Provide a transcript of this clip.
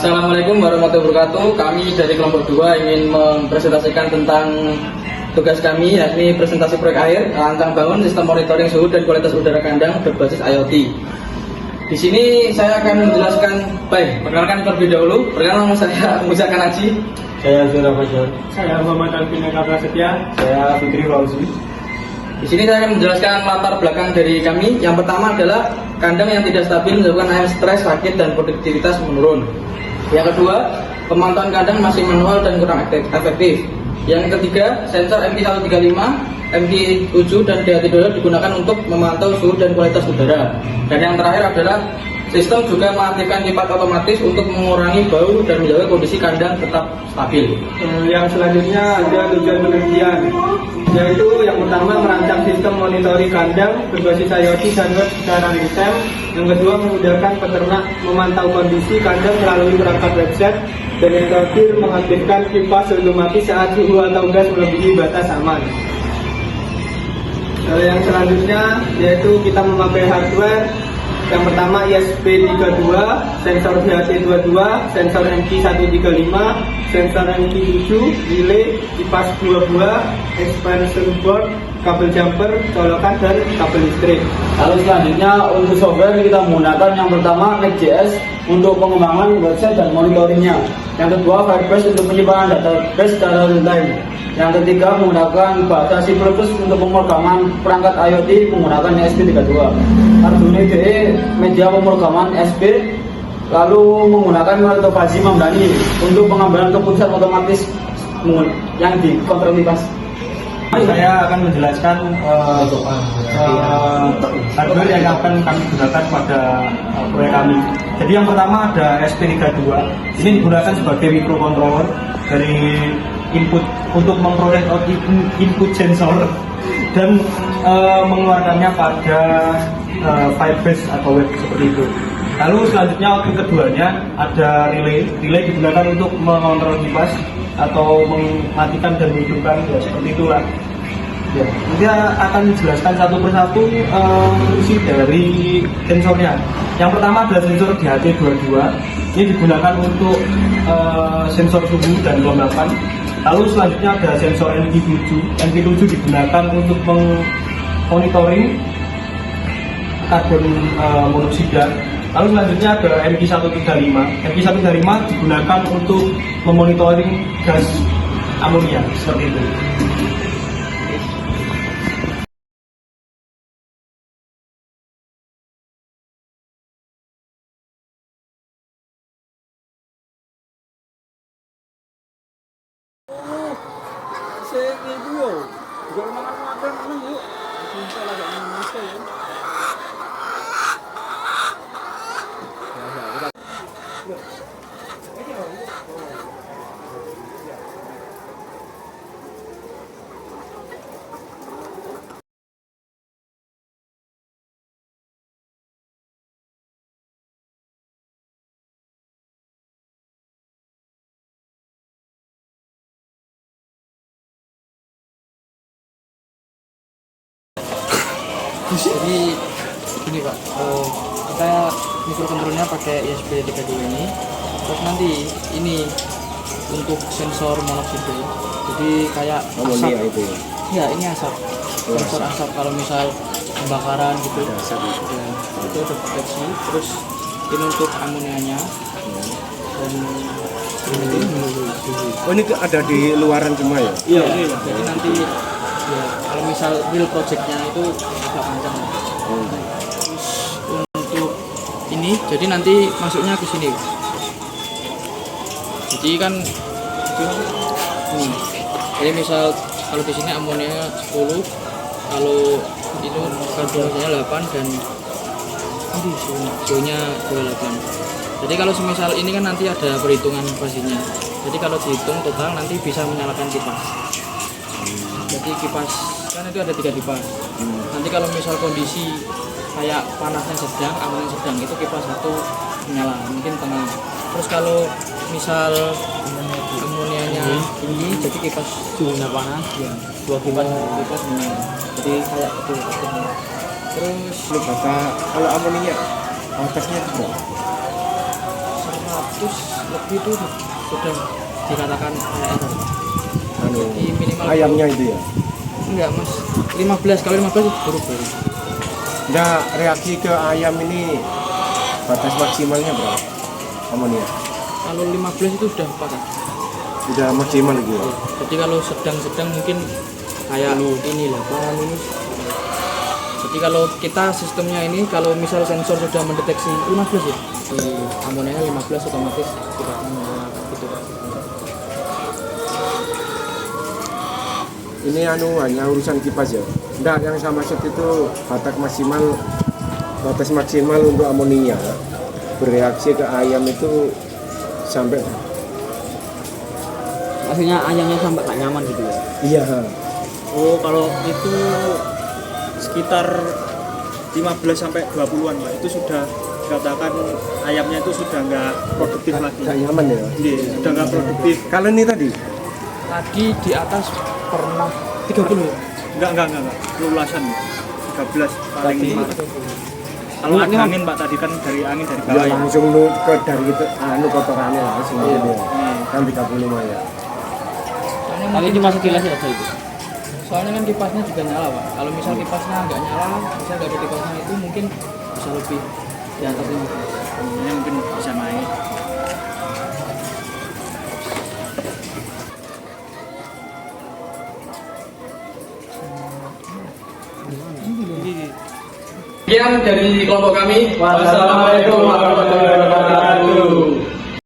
Assalamualaikum warahmatullahi wabarakatuh. Kami dari kelompok 2 ingin mempresentasikan tentang tugas kami, yakni presentasi proyek air rancang bangun sistem monitoring suhu dan kualitas udara kandang berbasis IoT. Di sini saya akan menjelaskan, perkenalkan terlebih dahulu. Perkenalkan, saya Musa Kanaji. Saya Zura Fajar. Saya Muhammad Alvin Prasetya. Saya Fitri Fauzi. Di sini saya akan menjelaskan latar belakang dari kami. Yang pertama adalah kandang yang tidak stabil menyebabkan ayam stres, sakit, dan produktivitas menurun. Yang kedua, pemantauan kandang masih manual dan kurang efektif. Yang ketiga, sensor MQ135, MQ7 dan DHT12 digunakan untuk memantau suhu dan kualitas udara. Dan yang terakhir adalah sistem juga mengaktifkan kipas otomatis untuk mengurangi bau dan menjaga kondisi kandang tetap stabil. Yang selanjutnya ada tujuan penelitian, yaitu yang pertama merancang sistem monitoring kandang berbasis IoT dan web secara real time. Yang kedua, memudahkan peternak memantau kondisi kandang melalui perangkat website. Dan yang terakhir, mengaktifkan kipas otomatis saat suhu atau gas melebihi batas aman. Yang selanjutnya yaitu kita memakai hardware. Yang pertama ISP32, sensor DHT22, sensor MQ135, sensor MQ7, relay, kipas 2 buah, expansion board, kabel jumper, colokan, dan kabel listrik. Lalu selanjutnya untuk software kita menggunakan yang pertama Next.js untuk pengembangan website dan monitoringnya. Yang kedua Firebase untuk penyimpanan database secara real time. Yang ketiga menggunakan bahasa C++ untuk pemrograman perangkat IoT menggunakan ESP32. Arduino IDE media pemrograman SP. Lalu menggunakan Meltophagy Mamdani untuk pengambilan keputusan otomatis yang dikontrol kipas. Saya akan menjelaskan hardware yang akan kami gunakan pada proyek kami. Jadi yang pertama ada SP32. Ini digunakan sebagai microcontroller dari input untuk memperoleh input sensor dan mengeluarkannya pada Firebase atau web seperti itu. Lalu selanjutnya output keduanya ada relay. Relay digunakan untuk mengontrol kipas atau mematikan dan menghidupkan, ya seperti itulah. Ya, dia akan menjelaskan satu persatu fungsi dari sensornya. Yang pertama adalah sensor DHT22. Ini digunakan untuk sensor suhu dan kelembapan. Lalu selanjutnya ada sensor MQ7. MQ7 digunakan untuk monitoring karbon monoksida. Lalu selanjutnya ada MQ135. MQ135 digunakan untuk memonitoring gas amonia seperti itu. Jadi ini Pak, kita mikrokontrolernya pakai ISP32 ini. Terus nanti ini untuk sensor monoksida. Jadi kayak asap. Itu ya. Ya, ini asap. Sensor asap kalau misal pembakaran gitu. Asap itu. Ya, itu ada deteksi. Terus ini untuk amonianya. Dan ini ada di luaran semua ya? iya. Jadi nanti ya kalau misal real projectnya itu agak panjang. Terus untuk ini jadi nanti masuknya ke sini. Jadi kan ini. Jadi misal kalau di sini amonia 10, kalau itu karbonnya 8 dan ini suhunya 28. Jadi kalau semisal ini kan nanti ada perhitungan pastinya. Jadi kalau dihitung total nanti bisa menyalakan kipas. Jadi kipas kan itu ada 3 kipas. Nanti kalau misal kondisi kayak panasnya sedang, anginnya sedang, itu kipas 1 menyala, mungkin tenang. Terus kalau misal amonianya tinggi, jadi kipas suhunya panas, ya 2 kipas menyala. Jadi kayak itu. Terus Kalau amoninya atasnya berapa? 100 lebih itu sudah dikatakan AR. Anu, Jadi minimal ayamnya itu ya. enggak mas, 15 kalau 15 itu baru. Nah, reaksi ke ayam ini batas maksimalnya berapa? Amonia. Kalau 15 itu sudah padat. Sudah maksimal gitu ya. Jadi kalau sedang-sedang mungkin kayak ini 8 ini. Jadi kalau kita sistemnya ini kalau misal sensor sudah mendeteksi 15 ya, di amonianya 15 otomatis kita akan gitu. Ini anu hanya urusan kipas ya. Enggak, yang saya maksud itu batas maksimal untuk amonia bereaksi ke ayam itu sampai Maksudnya ayamnya sampai tak nyaman gitu ya. iya. Oh, kalau itu sekitar 15 sampai 20-an lah. Itu sudah dikatakan ayamnya itu sudah nggak produktif lagi. Enggak nyaman ya. Iya, sudah nggak produktif. Kalau ini tadi Tadi di atas pernah 30 ya. Enggak. Lulasan 13 paling Tadi. lima. Kalau ada angin Pak tadi kan dari angin dari bawah ya ya. langsung lu ke dari itu anu kotorannya langsung dia. Kan 35 ya. Soalnya Tapi mungkin cuma sekilas aja itu. soalnya kan kipasnya juga nyala pak. Kalau misal kipasnya nggak nyala, misal nggak ada kipasnya itu mungkin bisa lebih di atas 15. Ini mungkin bisa naik. Sekian dari kelompok kami. Wassalamualaikum warahmatullahi wabarakatuh.